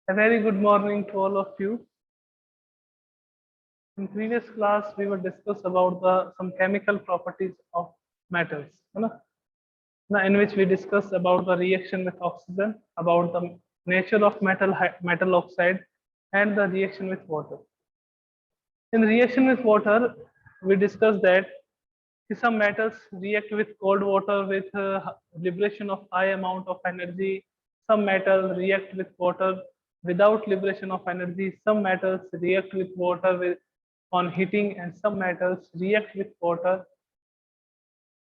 A very good morning to all of you. In previous class, we will discuss about some chemical properties of metals, है ना? In which we discuss about the reaction with oxygen, about the nature of metal oxide, and the reaction with water. In reaction with water, we discussed that some metals react with cold water with liberation of high amount of energy. Some metals react with water without liberation of energy. Some metals react with water with on heating, and some metals react with water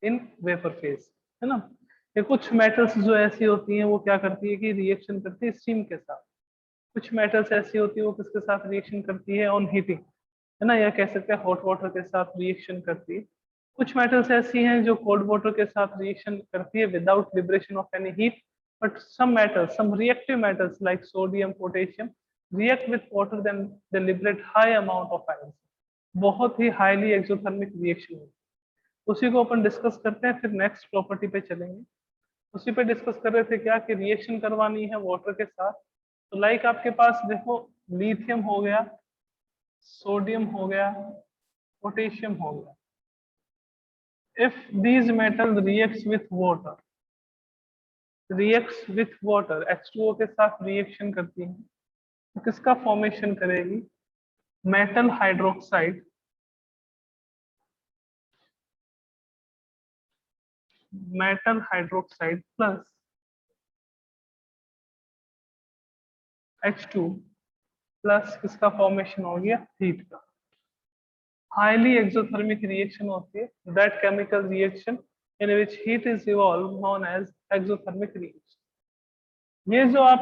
in vapour phase, है ना? ये कुछ metals जो ऐसी होती हैं वो क्या करती है कि रिएक्शन करती है स्टीम के साथ। कुछ मेटल्स ऐसी होती है वो किसके साथ रिएक्शन करती है ऑन हीटिंग, है ना, या कह सकते हैं हॉट वाटर के साथ रिएक्शन करती है। कुछ मेटल्स ऐसी हैं जो कोल्ड वाटर के साथ रिएक्शन करती है without liberation of any heat, but some metals, some reactive metals like sodium, potassium react with water then they liberate high amount of energy. बहुत ही हाईली एक्सोथर्मिक रिएक्शन है। उसी को अपन डिस्कस करते हैं, फिर नेक्स्ट प्रॉपर्टी पे चलेंगे। उसी पे डिस्कस कर रहे थे क्या कि रिएक्शन करवानी है वाटर के साथ। तो लाइक आपके पास देखो लिथियम हो गया, सोडियम हो गया, पोटेशियम हो गया। if these metals reacts with water, H2O के साथ रिएक्शन करती है तो किसका फॉर्मेशन करेगी? Metal hydroxide, plus H2 plus किसका फॉर्मेशन हो गया? हीट का। हाईली एक्सोथर्मिक रिएक्शन होती है, that chemical reaction in which heat is evolve known as exothermic reaction. ये जो आप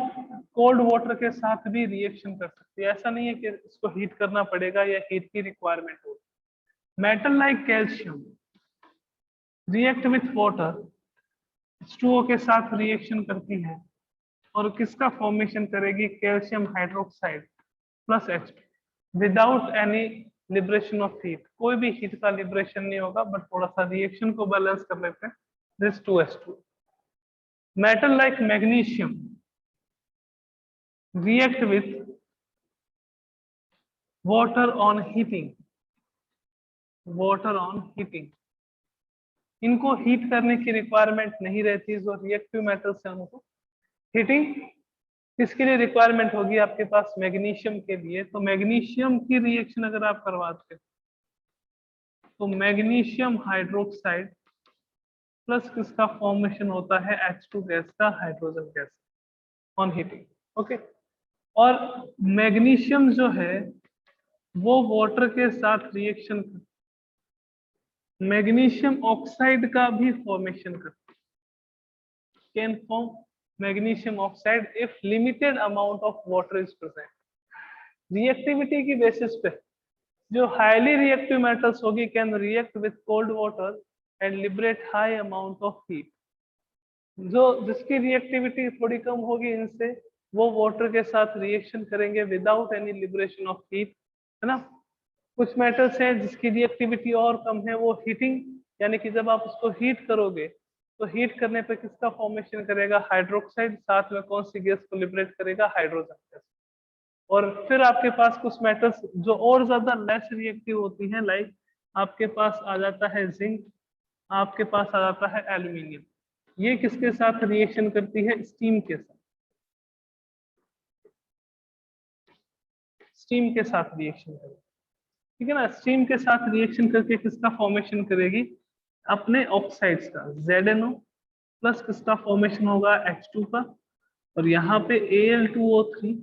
कोल्ड वाटर के साथ भी रिएक्शन कर सकते हैं, ऐसा नहीं है कि इसको हीट करना पड़ेगा या हीट की रिक्वायरमेंट हो। Metal like calcium react with water, H2O के साथ रिएक्शन करती है और किसका फॉर्मेशन करेगी? Calcium hydroxide plus H2 without any liberation of heat. कोई भी हीट का लिबरेशन नहीं होगा, बट थोड़ा सा रिएक्शन को बैलेंस कर लेते हैं। This 2H2। Metal like magnesium react with water on heating, इनको हीट करने की रिक्वायरमेंट नहीं रहती। जो रिएक्टिव मेटल्स हैं उनको हीटिंग किसके लिए रिक्वायरमेंट होगी? आपके पास मैग्नीशियम के लिए। तो मैग्नीशियम की रिएक्शन अगर आप करवाते हैं तो मैग्नीशियम हाइड्रोक्साइड प्लस किसका फॉर्मेशन होता है? H2 गैस का, hydrogen gas on heating. Okay, और मैग्नीशियम जो है वो वाटर के साथ रिएक्शन, मैग्नीशियम ऑक्साइड का भी फॉर्मेशन करता है। Can form magnesium oxide if limited amount of water is present. Reactivity की बेसिस पे जो हाईली रिएक्टिव मेटल्स होगी can react with cold water and liberate high amount of heat. जो जिसकी रिएक्टिविटी थोड़ी कम होगी इनसे, वो वाटर के साथ रिएक्शन करेंगे without any liberation of heat, है ना। कुछ मेटल्स हैं जिसकी रिएक्टिविटी और कम है, वो हीटिंग, यानी कि जब आप उसको हीट करोगे तो हीट करने पे किसका फॉर्मेशन करेगा? हाइड्रोक्साइड। साथ में कौन सी गैस को लिबरेट करेगा? Hydrogen gas. और फिर आपके पास कुछ मेटल्स जो और ज्यादा लेस रिएक्टिव होती हैं, लाइक आपके पास आ जाता है जिंक, आपके पास आ जाता है एल्यूमिनियम। ये किसके साथ रिएक्शन करती है? स्टीम के साथ, रिएक्शन करेगी, ठीक है ना। स्टीम के साथ रिएक्शन करके किसका फॉर्मेशन करेगी? अपने ऑक्साइड्स का, ZnO प्लस किसका फॉर्मेशन होगा? H2 का, और यहाँ पे Al2O3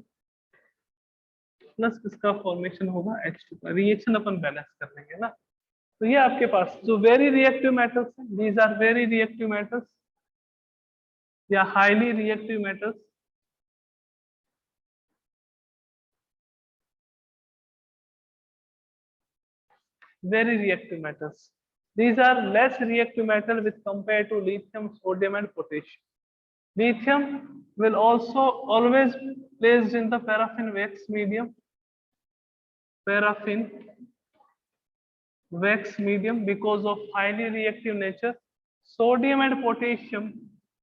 प्लस किसका फॉर्मेशन होगा? H2 का। रिएक्शन अपन बैलेंस कर लेंगे ना। तो ये आपके पास जो वेरी रिएक्टिव मेटल्स हैं, these are very reactive metals या highly reactive metals. Very reactive metals. These are less reactive metal with compared to lithium, sodium, and potassium. Lithium will also always placed in the paraffin wax medium. Because of highly reactive nature. Sodium and potassium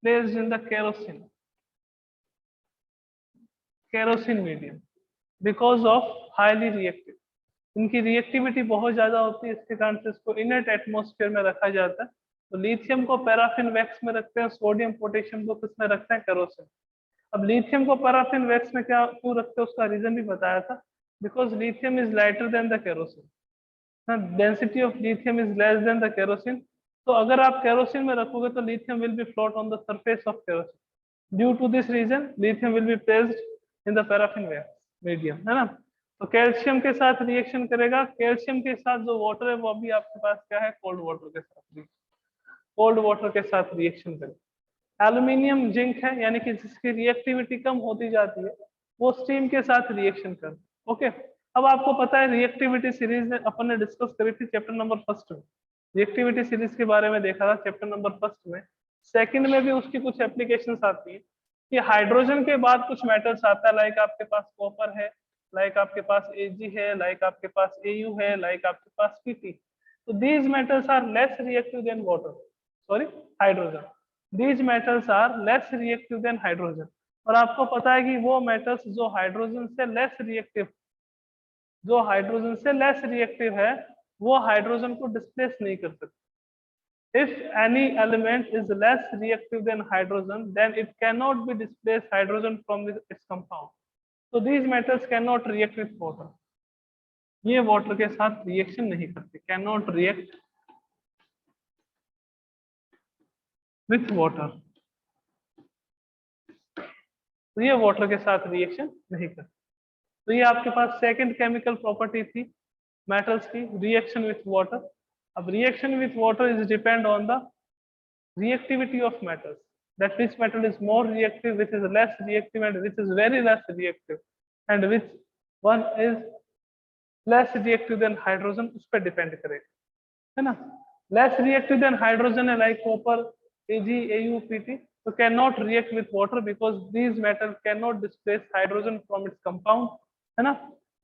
placed in the kerosene. Kerosene medium because of highly reactive, इनकी reactivity बहुत ज्यादा होती है, इसके कारण से इसको inert atmosphere में रखा जाता है। तो लिथियम को पैराफिन वैक्स में रखते हैं, सोडियम पोटेशियम को किसमें रखते हैं, केरोसिन। अब लिथियम को पैराफिन वैक्स में क्या क्यों रखते हैं, उसका रीजन भी बताया था, because lithium is lighter than the kerosene, density of lithium is less than the kerosene. तो अगर आप केरोसिन में रखोगे तो lithium will be float on the surface of kerosene, due to this reason lithium will be placed in the paraffin wax medium, है ना। तो calcium के साथ रिएक्शन करेगा, कैल्शियम के साथ जो वाटर है वो भी आपके पास क्या है, कोल्ड वाटर के साथ, कोल्ड वाटर के साथ रिएक्शन करेगा। एल्यूमिनियम जिंक है, यानी कि जिसकी रिएक्टिविटी कम होती जाती है, वो स्टीम के साथ रिएक्शन कर। ओके, अब आपको पता है रिएक्टिविटी सीरीज अपन ने डिस्कस करी थी चैप्टर नंबर फर्स्ट में, रिएक्टिविटी सीरीज के बारे में देखा था चैप्टर नंबर फर्स्ट में। सेकंड में भी उसकी कुछ एप्लीकेशंस आती है कि हाइड्रोजन के बाद कुछ मेटल्स आता है, लाइक आपके पास कॉपर है, लाइक आपके पास Ag है, लाइक आपके पास Au है, लाइक आपके पास Pt। तो these metals are less reactive than water, sorry hydrogen, these metals are less reactive than hydrogen। और आपको पता है कि वो मेटल्स जो हाइड्रोजन से लेस रिएक्टिव, जो हाइड्रोजन से लेस रिएक्टिव है, वो हाइड्रोजन को डिस्प्लेस नहीं कर सकते। If any element is less reactive than hydrogen, then it cannot be displaced hydrogen from its compound. So these metals cannot react with water. ये water के साथ रिएक्शन नहीं करते, cannot react with water। तो ये वाटर के साथ reaction नहीं करते। तो ये आपके पास सेकंड केमिकल प्रॉपर्टी थी मेटल्स की, रिएक्शन विथ वाटर। अब reaction with water is depend on the reactivity of metals, that which metal is more reactive, which is less reactive, and which is very less reactive, and which one is less reactive than hydrogen, उस पर depend करेगा, है ना। less reactive than hydrogen है like copper, Ag, Au, Pt, so cannot react with water because these metals cannot displace hydrogen from its compound, है ना।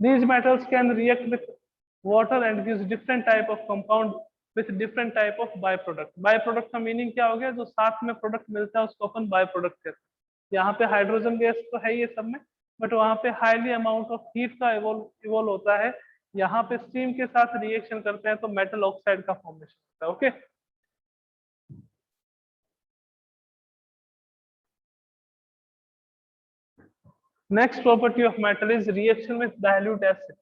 these metals can react with water and gives different type of compound with different type of by product. By product का meaning क्या हो गया, जो साथ में product मिलता है उसको अपन बाय प्रोडक्ट कहते हैं। यहाँ पे हाइड्रोजन गैस तो है ये सब में, बट वहाँ पे हाईली अमाउंट ऑफ हीट का इवोल्व होता है। यहाँ पे स्टीम के साथ रिएक्शन करते हैं तो मेटल ऑक्साइड का फॉर्मेशन होता है। Okay, next property of metal is reaction with dilute acid,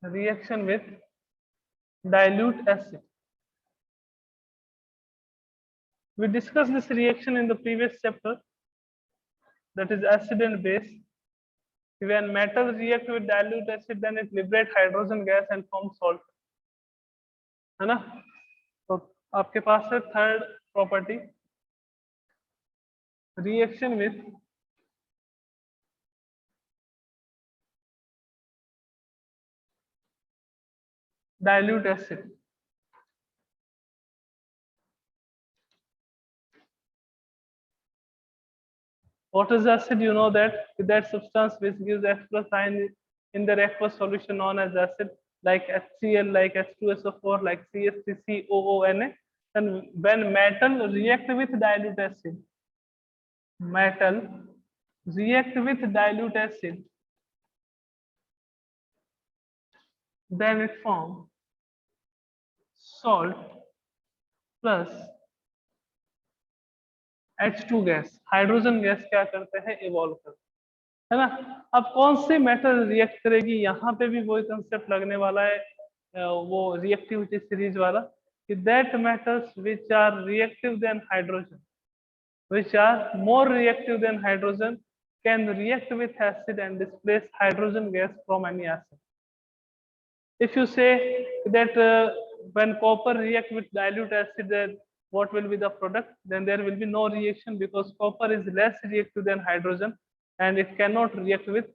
reaction with dilute acid। We discussed this reaction in the previous chapter, that is acid and base। When metals react with dilute acid, then it liberates hydrogen gas and forms salt, है ना। तो आपके पास है third property, reaction with dilute acid। What is acid? You know that that substance which gives H plus ion in their aqueous solution known as acid, like HCl, like H2SO4, like CH3COONA। And when metal react with dilute acid, metal react with dilute acid, then it forms salt plus H2 gas, hydrogen gas क्या करते हैं, evolve करते हैं, है ना। अब कौन सी metal react करेगी, यहाँ पे भी वही कंसेप्ट लगने वाला है, वो रिएक्टिविटी सीरीज वाला, कि that metals which are reactive than hydrogen, which are more reactive than hydrogen, can react with acid and displace hydrogen gas from any acid. If you say that when copper react with dilute acid, then what will be the product, then there will be no reaction because copper is less reactive than hydrogen and it cannot react with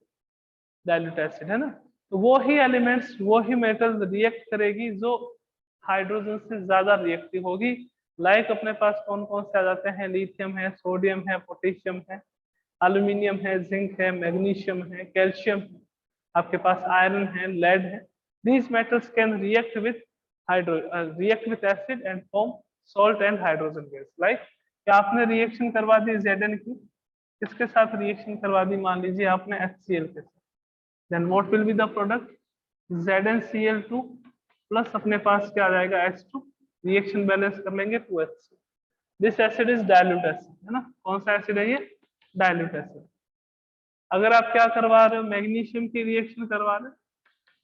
dilute acid, है ना। तो वो ही elements, वो ही metal react करेगी जो hydrogen से ज्यादा reactive होगी। लाइक अपने पास कौन कौन से आ जाते हैं, लिथियम है, सोडियम है, पोटेशियम है, एल्यूमिनियम है, जिंक है, मैग्नीशियम है, कैल्शियम है, आपके पास आयरन है, लेड है। These metals can react with acid and form salt and hydrogen gas। Like क्या आपने रिएक्शन करवा दी Zn की, किसके साथ रिएक्शन करवा दी, मान लीजिए आपने HCl के साथ, then what will be the product, ZnCl2 plus अपने पास क्या आ जाएगा H2, रिएक्शन बैलेंस कर लेंगे 2H। This acid is dilute acid, है ना, कौन सा एसिड है ये, डाइल्यूट एसिड। अगर आप क्या करवा रहे हो, मैग्नीशियम की रिएक्शन करवा रहे हो,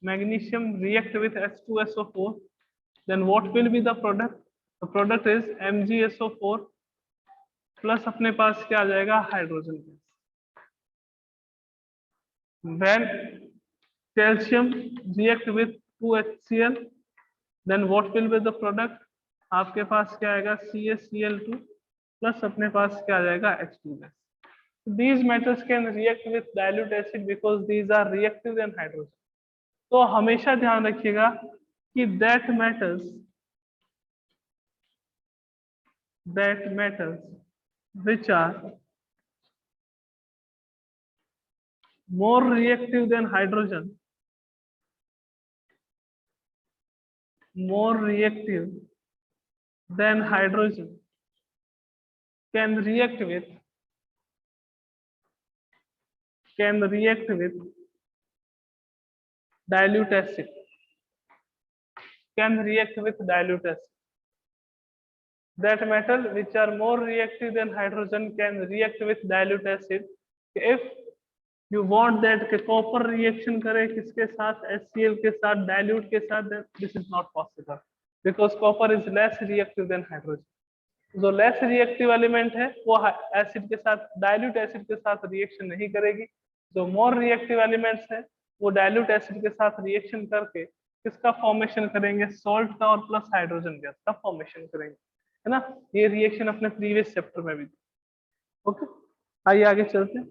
magnesium react with H2SO4, then what will be the product, the product is MgSO4 plus अपने पास क्या आ जाएगा hydrogen gas. when calcium react with 2HCl, then what will be the product, आपके पास क्या आएगा CaCl2 प्लस अपने पास क्या आ जाएगा H2 gas. These metals can react with dilute acid because these are reactive than hydrogen। तो हमेशा ध्यान रखिएगा कि that metals which are more reactive than hydrogen, can react with dilute acid, that metal which are more reactive than hydrogen can react with dilute acid। if you want that कि copper reaction करे किसके साथ, HCl के साथ, dilute के साथ, then this is not possible because copper is less reactive than hydrogen। जो less reactive element है वो एसिड के साथ, डाइल्यूट एसिड के साथ रिएक्शन नहीं करेगी। जो मोर रिएक्टिव एलिमेंट्स है वो डाइल्यूट एसिड के साथ रिएक्शन करके किसका फॉर्मेशन करेंगे, सॉल्ट का और प्लस हाइड्रोजन गैस का फॉर्मेशन करेंगे, है ना। ये रिएक्शन अपने प्रीवियस चैप्टर में भी। ओके, आइए आगे चलते हैं।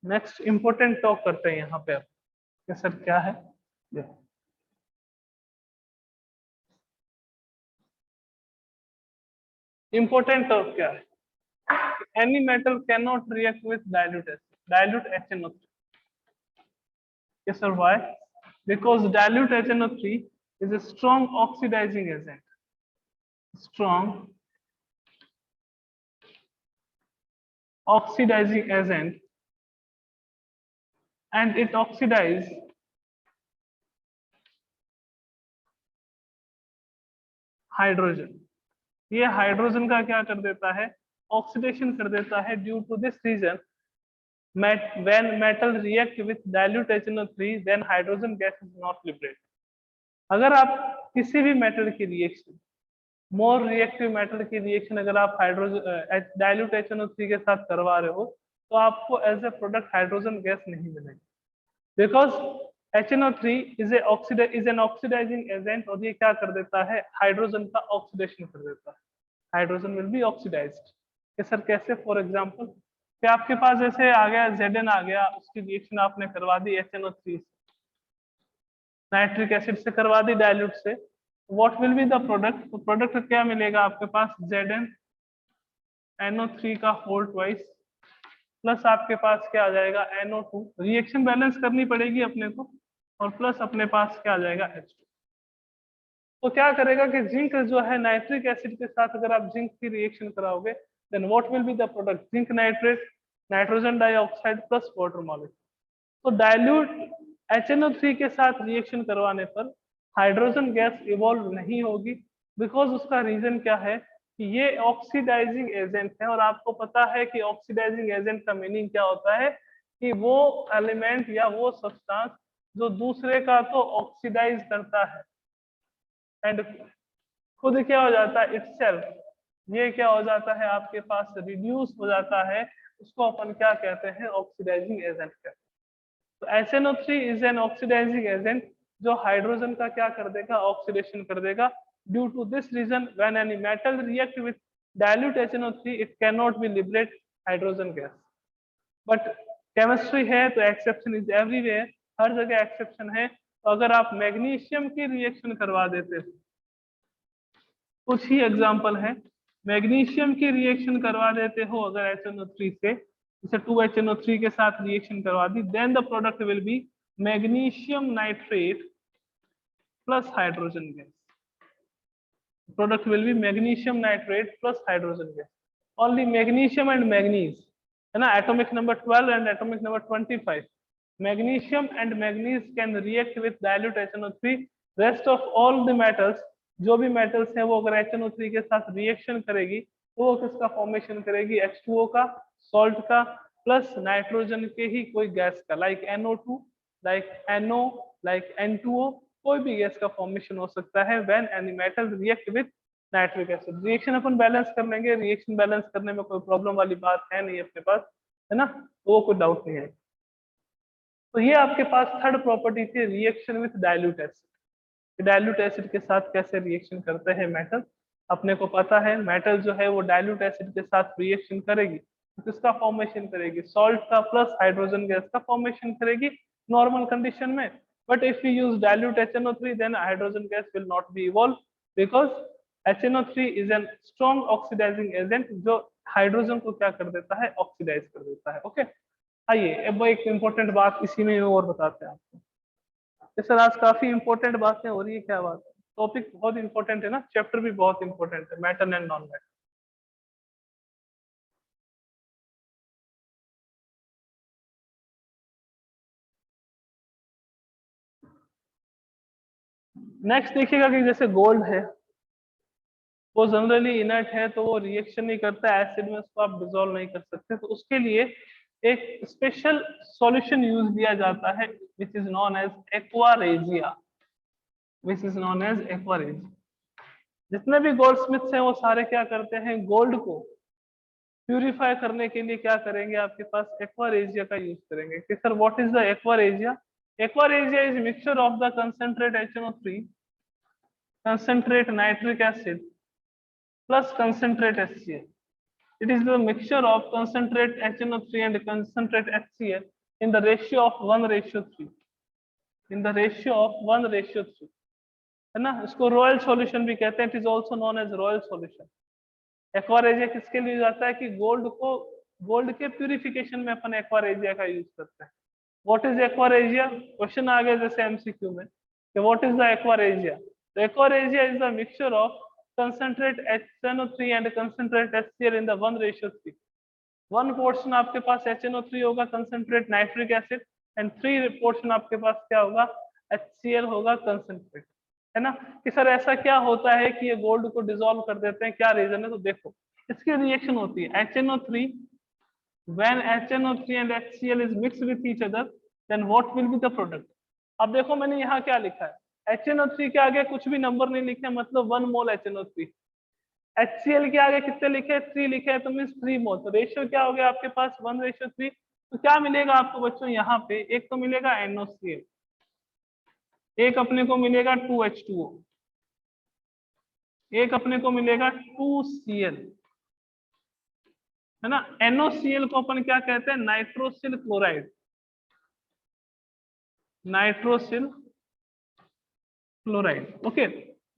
नेक्स्ट इंपॉर्टेंट टॉक करते हैं यहाँ पे अब, सर क्या है इंपॉर्टेंट टॉक क्या है, any metal cannot react with dilute HNO3। Yes sir, why? Because dilute HNO3 is a strong oxidizing agent, and it oxidizes hydrogen. ये हाइड्रोजन का क्या कर देता है, ऑक्सीडेशन कर देता है। Due to this reason when metal react with dilute HNO3 then hydrogen gas is not liberated। अगर आप किसी भी मेटल की रिएक्शन, मोर रिएक्टिव मेटल की रिएक्शन अगर आप हाइड्रोजन डाइल्यूट HNO3 के साथ करवा रहे हो तो आपको as a product hydrogen gas नहीं मिलेगी, because HNO3 is an oxidizing agent और ये क्या कर देता है, हाइड्रोजन का ऑक्सीडेशन कर देता है। Hydrogen will be oxidized. ये सर कैसे, फॉर एग्जांपल कि आपके पास जैसे आ गया Zn आ गया, उसकी रिएक्शन आपने करवा दी HNO3 से, नाइट्रिक एसिड से करवा दी डाइल्यूट से, what will be the product, तो प्रोडक्ट क्या मिलेगा आपके पास, ZnNO3 का होल ट्वाइस प्लस आपके पास क्या आ जाएगा NO2, रिएक्शन बैलेंस करनी पड़ेगी अपने को, और प्लस अपने पास क्या आ जाएगा H2। तो क्या करेगा कि जिंक जो है नाइट्रिक एसिड के साथ अगर आप जिंक की रिएक्शन कराओगे then what will be the product, zinc nitrate, nitrogen dioxide plus water molecule. तो डाइल्यूट HNO3 के साथ रिएक्शन करवाने पर हाइड्रोजन गैस इवॉल्व नहीं होगी, बिकॉज उसका रीजन क्या है कि ये ऑक्सीडाइजिंग एजेंट है, और आपको पता है कि ऑक्सीडाइजिंग एजेंट का मीनिंग क्या होता है कि वो एलिमेंट या वो सब्सटेंस जो दूसरे का तो ऑक्सीडाइज करता है एंड खुद क्या हो जाता है, इटसेल्फ ये क्या हो जाता है आपके पास रिड्यूस हो जाता है, उसको अपन क्या कहते हैं, ऑक्सीडाइजिंग एजेंट कहते हैं। तो HNO3 is an oxidizing agent जो हाइड्रोजन का क्या कर देगा, ऑक्सीडेशन कर देगा। Due to this reason when any metal react with dilute HNO3 it can not be liberate hydrogen gas. But chemistry है तो एक्सेप्शन इज एवरीवेयर, हर जगह एक्सेप्शन है। तो अगर आप मैग्नीशियम की रिएक्शन करवा देते हो, कुछ ही एग्जांपल है, मैग्नीशियम की रिएक्शन करवा देते हो अगर HNO3 से, जैसे 2HNO3 के साथ रिएक्शन करवा दी, then the product will be magnesium nitrate plus hydrogen gas. Product will be magnesium nitrate plus hydrogen gas. Only magnesium and manganese है ना, atomic number 12 and atomic number 25। Magnesium and manganese can react with dilute HNO3। Rest of all the metals, जो भी metals हैं वो अगर HNO3 के साथ reaction करेगी तो वो किसका फॉर्मेशन करेगी, H2O का, सॉल्ट का, प्लस नाइट्रोजन के ही कोई गैस का, like NO2, like NO, like N2O, कोई भी गैस का फॉर्मेशन हो सकता है when any metal react with nitric acid. Reaction upon balance कर लेंगे, रिएक्शन बैलेंस करने में कोई प्रॉब्लम वाली बात है नहीं अपने पास, है ना, तो वो कोई डाउट नहीं है। तो ये आपके पास थर्ड प्रॉपर्टी थी, reaction with dilute acid. Dilute acid के साथ कैसे रिएक्शन करते हैं मेटल, अपने को पता है मेटल जो है वो डाइल्यूट एसिड के साथ रिएक्शन करेगी तो किसका फॉर्मेशन करेगी, सॉल्ट का प्लस हाइड्रोजन गैस का फॉर्मेशन करेगी नॉर्मल कंडीशन में। But if you use dilute HNO3 then hydrogen gas will not be evolve because HNO3 is an strong oxidizing agent जो हाइड्रोजन को क्या कर देता है, ऑक्सीडाइज कर देता है। ओके, आइए अब एक इंपॉर्टेंट बात इसी में और बताते हैं आपको। सर आज काफी इंपॉर्टेंट बातें हो रही है, क्या बात है, टॉपिक बहुत इंपॉर्टेंट है ना, चैप्टर भी बहुत इंपॉर्टेंट है, metal and non metal. Next देखिएगा कि जैसे गोल्ड है वो जनरली इनर्ट है तो वो रिएक्शन नहीं करता एसिड में, उसको आप डिसॉल्व नहीं कर सकते, तो उसके लिए एक स्पेशल सॉल्यूशन यूज किया जाता है which is known as aqua regia, which is known as aqua regia. जितने भी गोल्ड स्मिथ्स हैं वो सारे क्या करते हैं, गोल्ड को प्यूरिफाई करने के लिए क्या करेंगे, आपके पास एक्वारेजिया का यूज करेंगे। कि sir what is the aqua regia, aqua regia is mixture of the concentrate HNO3, concentrate nitric acid plus concentrate HCl. It is the mixture of concentrate HNO3 and concentrate HCl in the ratio of 1:3, in the ratio of 1:3, है ना, इसको royal solution भी कहते हैं, it is also known as royal solution. Aqua regia किसके लिए जाता है कि गोल्ड के प्यूरिफिकेशन में अपन एक्वारेजिया का यूज करते हैं। व्हाट इज एक्वारेजिया, क्वेश्चन आ गया जैसे MCQ में कि व्हाट इज द एक्वारेजिया, तो aqua regia is the mixture of concentrate HNO3 and concentrate HCl in the 1:3। 1 portion आपके पास HNO3 होगा, concentrate nitric acid, and 3 portion आपके पास क्या होगा, HCl होगा कंसंट्रेट, है ना। कि सर ऐसा क्या होता है कि ये गोल्ड को डिसॉल्व कर देते हैं, क्या रीजन है, तो देखो इसकी रिएक्शन होती है HNO3, when HNO3 and HCl is mixed with each other then what will be the product। अब देखो मैंने यहाँ क्या लिखा है, HNO3 के आगे कुछ भी नंबर नहीं लिखे, मतलब 1 मोल HNO3, HCl के आगे कितने लिखे, 3 लिखे, तो मीन्स 3 मोल, तो रेशियो क्या हो गया आपके पास 1:3। तो क्या मिलेगा आपको बच्चों यहाँ पे, एक तो मिलेगा NOCl, एक अपने को मिलेगा 2H2O, एक अपने को मिलेगा 2Cl, है ना। NOCl को अपन क्या कहते हैं, nitrosyl chloride, nitrosyl chloride. Okay,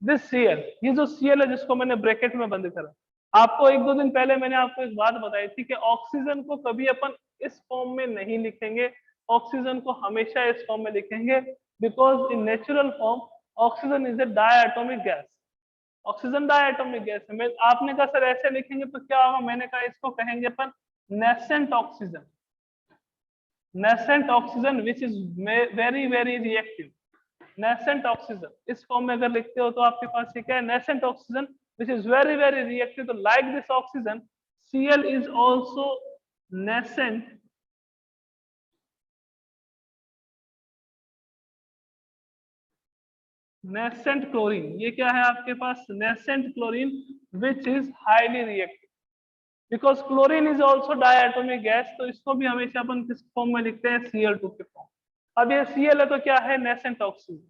this Cl, ये जो Cl है जिसको मैंने ब्रैकेट में बंद करा, आपको 1-2 दिन पहले मैंने आपको एक बात बताई थी कि ऑक्सीजन को कभी अपन इस फॉर्म में नहीं लिखेंगे, ऑक्सीजन को हमेशा इस फॉर्म में लिखेंगे, because in natural form oxygen is a diatomic gas, oxygen diatomic gas है। मैं आपने कहा सर ऐसे लिखेंगे तो क्या होगा, मैंने कहा इसको कहेंगे अपन nascent oxygen, nascent oxygen which is very very reactive, nascent oxygen इस फॉर्म में अगर लिखते हो तो आपके पास ये क्या है, nascent oxygen which is very very reactive, तो like this oxygen Cl is also nascent, nascent chlorine, ये क्या है आपके पास, nascent chlorine which is highly reactive because chlorine is also diatomic gas, तो इसको भी हमेशा अपन किस फॉर्म में लिखते हैं, Cl2 के फॉर्म। अब ये Cl है तो क्या है, nascent oxygen,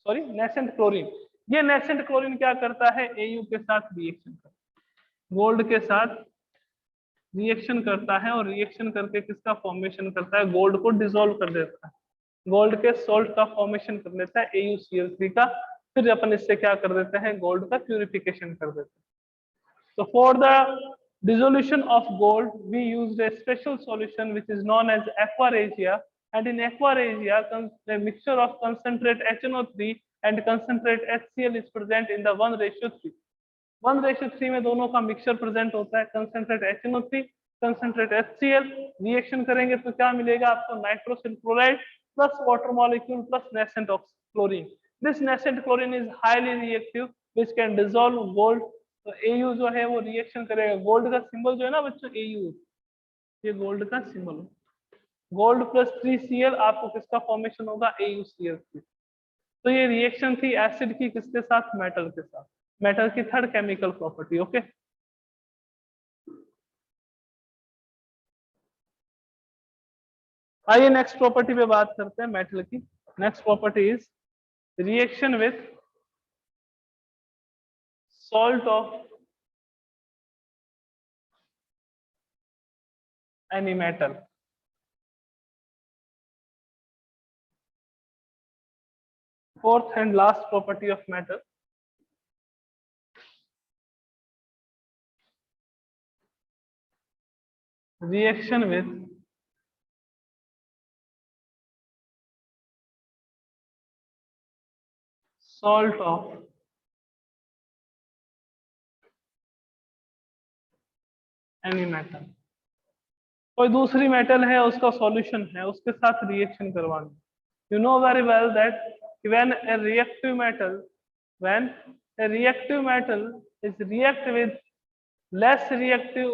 sorry nascent chlorine। ये nascent chlorine क्या करता है, Au के साथ रिएक्शन करता है, गोल्ड के साथ रिएक्शन करता है, और रिएक्शन करके किसका फॉर्मेशन करता है, गोल्ड को डिसॉल्व कर देता है, गोल्ड के सॉल्ट का फॉर्मेशन कर देता है AuCl3 का, फिर अपन इससे क्या कर देते हैं, गोल्ड का प्यूरिफिकेशन कर देते हैं। So for the dissolution of gold we used a special solution which is known as aquaregia, and in aquaregia a mixture of concentrate HNO3 and concentrate HCl is present in the 1:3, 1:3 में दोनों का mixture present होता है, concentrate HNO3 concentrate HCl, reaction करेंगे तो क्या मिलेगा आपको, nitrosyl chloride plus water molecule plus nascent of chlorine. This nascent chlorine is highly reactive which can dissolve gold. तो Au जो है वो रिएक्शन करेगा, गोल्ड का सिंबल जो है ना बच्चों Au, ये गोल्ड का सिंबल, गोल्ड प्लस 3Cl आपको किसका फॉर्मेशन होगा, AuCl3. तो ये रिएक्शन थी एसिड की किसके साथ, मेटल के साथ, मेटल की थर्ड केमिकल प्रॉपर्टी. ओके, आइए नेक्स्ट प्रॉपर्टी पे बात करते हैं मेटल की. Next property is reaction with salt of any metal. Fourth and last property of metal, reaction with salt of any metal. कोई दूसरी मेटल है उसका सॉल्यूशन है, उसके साथ रिएक्शन करवाना. You know very well that when a reactive metal is react with less reactive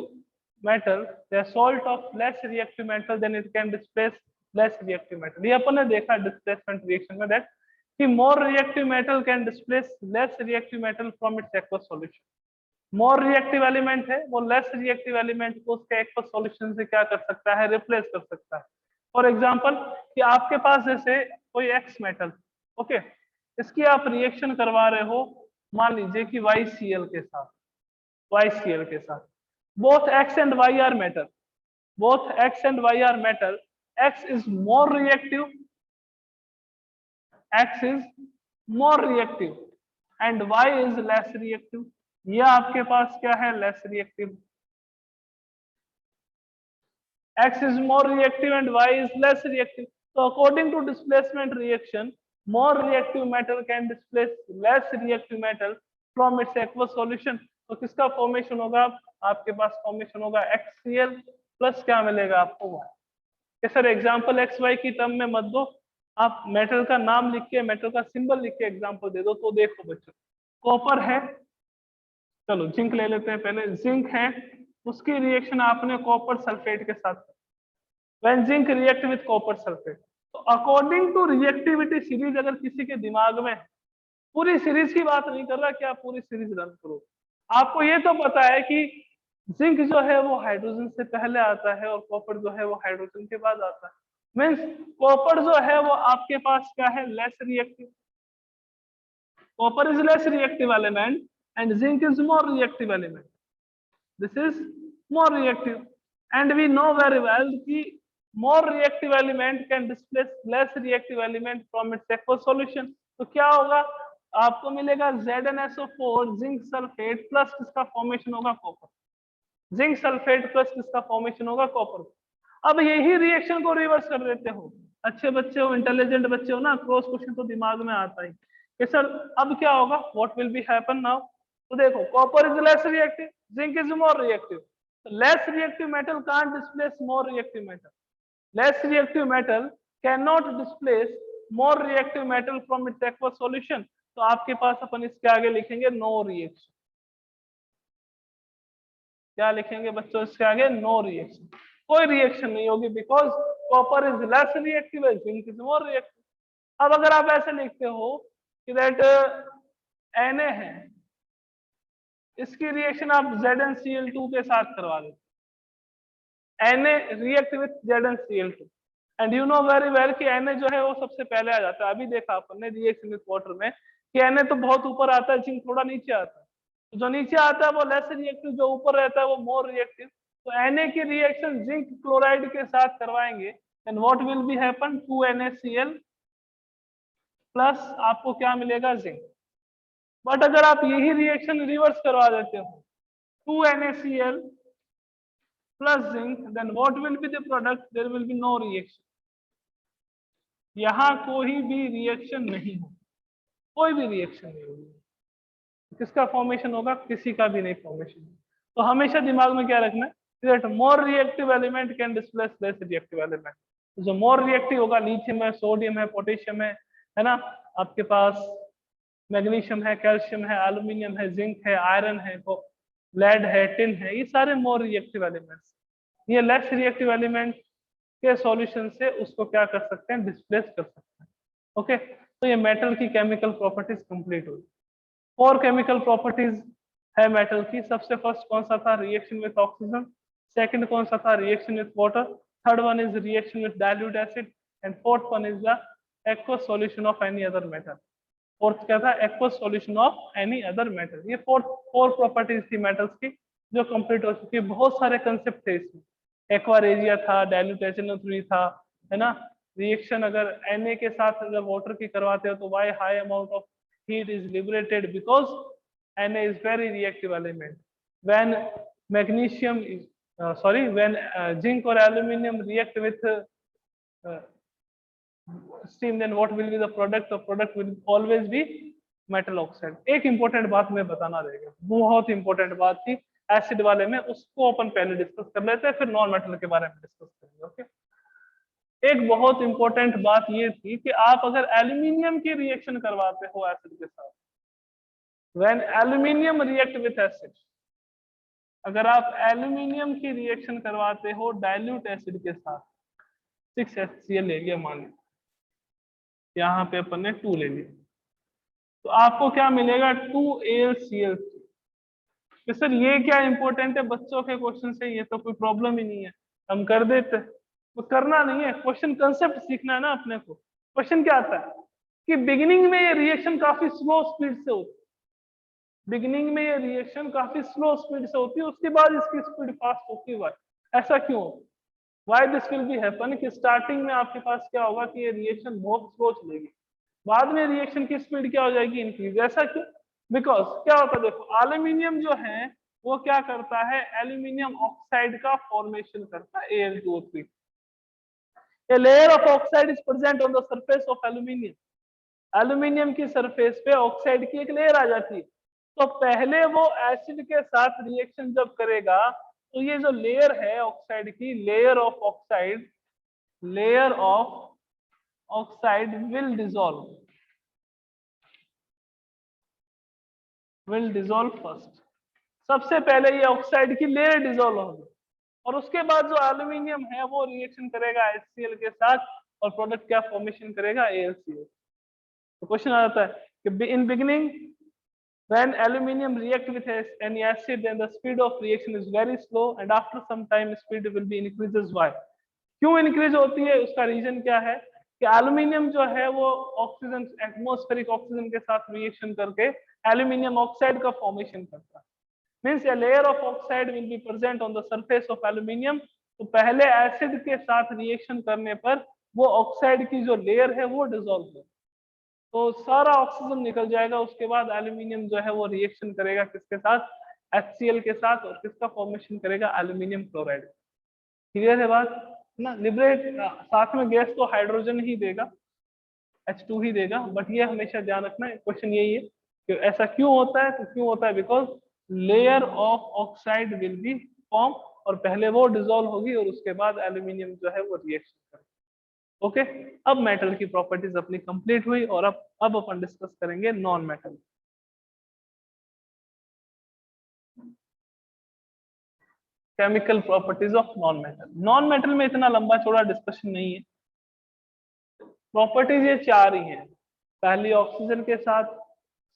metal, the salt of less reactive metal, then it can displace less reactive metal. ये अपन ने देखा displacement reaction में that कि more reactive metal can displace less reactive metal from its aqueous solution. More reactive element है वो less reactive element को उसके aqueous solution से क्या कर सकता है, रिप्लेस कर सकता है. फॉर एग्जांपल कि आपके पास जैसे कोई एक्स मेटल, ओके, इसकी आप रिएक्शन करवा रहे हो मान लीजिए कि YCl के साथ, YCl के साथ, both X and Y are metal, both X and Y are metal, X is more reactive, X is more reactive and Y is less reactive. ये आपके पास क्या है, less reactive. X is more reactive and Y is less reactive. So according to displacement reaction, more reactive metal can displace less reactive metal from its aqueous solution. तो किसका formation होगा, आपके पास formation होगा HCl plus क्या मिलेगा आपको Y. कि sir example XY की टर्म में मत दो, आप मेटल का नाम लिख के, मेटल का सिंबल लिख के एग्जाम्पल दे दो. तो देखो बच्चों, कॉपर है, चलो जिंक ले लेते हैं पहले. जिंक है, उसकी रिएक्शन आपने कॉपर सल्फेट के साथ, when zinc react with copper sulphate. तो अकॉर्डिंग टू रिएक्टिविटी सीरीज अगर किसी के दिमाग में, पूरी सीरीज की बात नहीं कर रहा कि आप पूरी सीरीज रन करो, आपको ये तो पता है कि जिंक जो है वो हाइड्रोजन से पहले आता है और कॉपर जो है वो हाइड्रोजन के बाद आता है. मीन्स कॉपर जो है वो आपके पास क्या है, less reactive. Copper is less reactive element and zinc is more reactive element. This is more reactive and we know very well कि more reactive element can displace less reactive element from its aqueous solution. तो क्या होगा, आपको मिलेगा ZnSO4 zinc sulphate plus किसका formation होगा, copper. Zinc sulphate plus किसका formation होगा, कॉपर. अब यही रिएक्शन को रिवर्स कर देते हो, अच्छे बच्चे हो, इंटेलिजेंट बच्चे हो ना, क्रॉस क्वेश्चन तो दिमाग में आता ही कि सर अब क्या होगा, what will be happen now. तो देखो copper is less reactive, zinc is more reactive. Less reactive metal can't displace more reactive metal. Less reactive metal can not displace more reactive metal from its aqueous solution. तो आपके पास अपन इसके आगे लिखेंगे no reaction. क्या लिखेंगे बच्चों इसके आगे, नो रिएक्शन. कोई रिएक्शन नहीं होगी because copper is less reactive, zinc is more reactive. अब अगर आप ऐसे लिखते हो कि दैट Na है, इसकी रिएक्शन आप ZnCl2 के साथ करवा देते. Na react with ZnCl2 and you know very well कि Na जो है वो सबसे पहले आ जाता है. अभी देखा अपन ने रिएक्शन विथ वाटर में कि Na तो बहुत ऊपर आता है, जिंक थोड़ा नीचे आता है. तो जो नीचे आता है वो लेस रिएक्टिव, जो ऊपर रहता है वो मोर रिएक्टिव. तो Na की रिएक्शन जिंक क्लोराइड के साथ करवाएंगे and what will be happen, 2NaCl plus आपको क्या मिलेगा, जिंक. बट अगर आप यही रिएक्शन रिवर्स करवा देते हो, 2NaCl plus zinc, then what will be the product, there will be no reaction. यहां कोई भी रिएक्शन नहीं हो, कोई भी रिएक्शन नहीं होगी. किसका फॉर्मेशन होगा, किसी का भी नहीं फॉर्मेशन. तो हमेशा दिमाग में क्या रखना है, that more reactive element can displace less reactive element. जो more reactive होगा, लिथियम है, सोडियम है, पोटेशियम है ना, आपके पास मैग्नीशियम है, कैल्शियम है, एल्यूमिनियम है, जिंक है, आयरन है, लेड है, टिन है, ये सारे मोर रिएक्टिव एलिमेंट्स। ये लेस रिएक्टिव एलिमेंट के सॉल्यूशन से उसको क्या कर सकते हैं, डिस्प्लेस कर सकते हैं। ओके, तो ये मेटल की केमिकल प्रॉपर्टीज कंप्लीट हुई। 4 केमिकल प्रॉपर्टीज है मेटल की। सबसे फर्स्ट कौन सा था, रिएक्शन विथ ऑक्सीजन। सेकंड कौन सा था, reaction with water. Third one is reaction with dilute acid and fourth one is the aqueous solution of any other metal. Fourth क्या था, aqueous solution of any other metal. ये four properties थी metals की जो complete हो चुकी है। बहुत सारे कंसेप्ट थे इसमें, एक्वा रेजिया था, डाइल्यूट एसिड था, है ना। रिएक्शन अगर Na के साथ अगर वाटर की करवाते हो तो why high amount of heat is liberated, because Na is very reactive element. When magnesium is when zinc or aluminum react with steam, then what will be the product? The product will always be metal oxide. एक important बात मैं बताना रहेगा, बहुत important बात थी acid वाले में, उसको अपन पहले डिस्कस कर लेते हैं, फिर नॉन मेटल के बारे में डिस्कस करेंगे। ओके, एक बहुत इंपॉर्टेंट बात ये थी कि आप अगर एल्यूमिनियम की रिएक्शन करवाते हो एसिड के साथ, when aluminium react with acid, अगर आप एल्यूमिनियम की रिएक्शन करवाते हो डाइल्यूट एसिड के साथ, 6HCl ले लिया मान लीजिए, यहाँ पे अपन ने 2 ले लिया, तो आपको क्या मिलेगा, 2AlCl3। तो सर ये क्या इंपॉर्टेंट है, बच्चों के क्वेश्चन से ये तो कोई प्रॉब्लम ही नहीं है, हम कर देते। तो करना नहीं है, क्वेश्चन कंसेप्ट सीखना है ना अपने को। क्वेश्चन क्या आता है कि बिगिनिंग में ये रिएक्शन काफी स्लो स्पीड से होती है, बिगिनिंग में ये रिएक्शन काफी स्लो स्पीड से होती है, उसके बाद इसकी स्पीड फास्ट होती है। ऐसा क्यों होता है, why this will be happen, कि स्टार्टिंग में आपके पास क्या होगा कि ये रिएक्शन बहुत स्लो चलेगी, बाद में रिएक्शन की स्पीड क्या हो जाएगी, इंक्रीज। ऐसा क्यों, बिकॉज क्या होता है, देखो एल्यूमिनियम जो है वो क्या करता है, एल्यूमिनियम ऑक्साइड का फॉर्मेशन करता है, Al2O3। A layer of oxide is present on the surface of aluminium. Aluminium की सरफेस पे ऑक्साइड की एक लेयर आ जाती है, तो पहले वो एसिड के साथ रिएक्शन जब करेगा तो ये जो लेयर है ऑक्साइड की, layer of oxide will dissolve first. सबसे पहले ये ऑक्साइड की लेयर डिसॉल्व होगी, और उसके बाद जो एल्यूमिनियम है वो रिएक्शन करेगा HCl के साथ, और प्रोडक्ट क्या फॉर्मेशन करेगा, AlCl। तो क्वेश्चन आ जाता है कि in beginning when aluminum react with any acid, then the speed of reaction is very slow, and after some time speed will be increases. Why? क्यों इंक्रीज होती है, उसका रीजन क्या है कि एल्यूमिनियम जो है वो ऑक्सीजन, एटमॉस्फेरिक ऑक्सीजन के साथ रिएक्शन करके एल्यूमिनियम ऑक्साइड का फॉर्मेशन करता है। Means a layer of oxide will be present on the surface of aluminium. तो पहले एसिड के साथ रिएक्शन करने पर वो ऑक्साइड की जो लेयर है वो डिसॉल्व हो, तो सारा ऑक्सीजन निकल जाएगा। उसके बाद एल्यूमिनियम जो है वो रिएक्शन करेगा किसके साथ, HCl के साथ, और किसका फॉर्मेशन करेगा, एल्यूमिनियम क्लोराइड। क्लियर है बात ना। लिबरेट साथ में गैस तो हाइड्रोजन ही देगा, H2 ही देगा, बट ये हमेशा ध्यान रखना है, क्वेश्चन यही है कि ऐसा क्यों होता है। तो क्यों होता है, because layer of oxide will be form, और पहले वो डिसॉल्व होगी और उसके बाद एल्यूमिनियम जो है वो रिएक्शन करेगा। ओके, अब मेटल की प्रॉपर्टीज अपनी कंप्लीट हुई, और अब अपन डिस्कस करेंगे non metal. Chemical properties of non metal. Non metal में इतना लंबा चौड़ा डिस्कशन नहीं है, प्रॉपर्टीज ये 4 ही हैं। पहली ऑक्सीजन के साथ,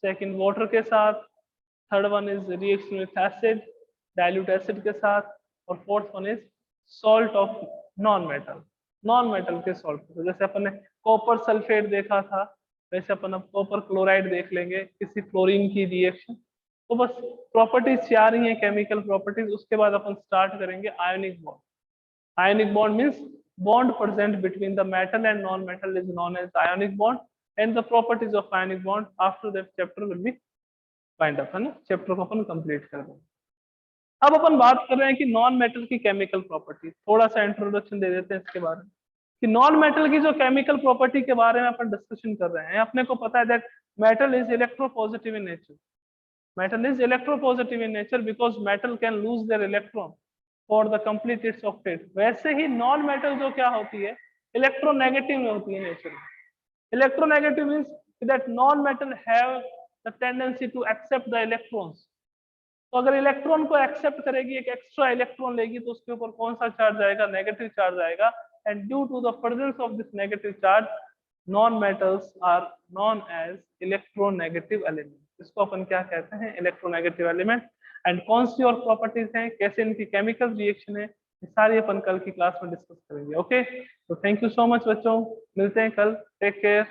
सेकंड वाटर के साथ, third one is reaction with acid, dilute acid के साथ, और fourth one is salt of non metal. Non metal के सॉल्ट, जैसे अपन ने कॉपर सल्फेट देखा था, वैसे अपन अब कॉपर क्लोराइड देख लेंगे, किसी क्लोरीन की रिएक्शन। तो बस प्रॉपर्टीज 4 ही हैं केमिकल प्रॉपर्टीज। उसके बाद अपन स्टार्ट करेंगे ionic bond. Ionic bond means bond present between the metal and non-metal is known as ionic bond, and the properties of ionic bond after that chapter will be wind up, है ना। Chapter को अपन complete कर देंगे। अब अपन बात कर रहे हैं कि नॉन मेटल की केमिकल प्रॉपर्टी। थोड़ा सा इंट्रोडक्शन दे देते हैं इसके बारे में कि नॉन मेटल की जो केमिकल प्रॉपर्टी के बारे में अपन डिस्कशन कर रहे हैं। अपने को पता है that metal is electropositive in nature. Metal is electropositive in nature because metal can lose their electron. For the complete it's octet. वैसे ही नॉन मेटल जो क्या होती है, इलेक्ट्रोनेगेटिव में होती है नेचर में। Electronegative means that non metal have the tendency to accept the electrons. तो अगर इलेक्ट्रॉन को एक्सेप्ट करेगी, एक एक्स्ट्रा इलेक्ट्रॉन लेगी, तो उसके ऊपर कौन सा चार्ज आएगा, नेगेटिव चार्ज आएगा। And due to the presence of this negative charge, non metals are known as electronegative element. इसको अपन क्या कहते हैं, इलेक्ट्रोनेगेटिव एलिमेंट। एंड कौन सी और प्रॉपर्टीज हैं, कैसे इनकी केमिकल रिएक्शन है, ये सारी अपन कल की क्लास में डिस्कस करेंगे। ओके, तो थैंक यू सो मच बच्चों, मिलते हैं कल, टेक केयर।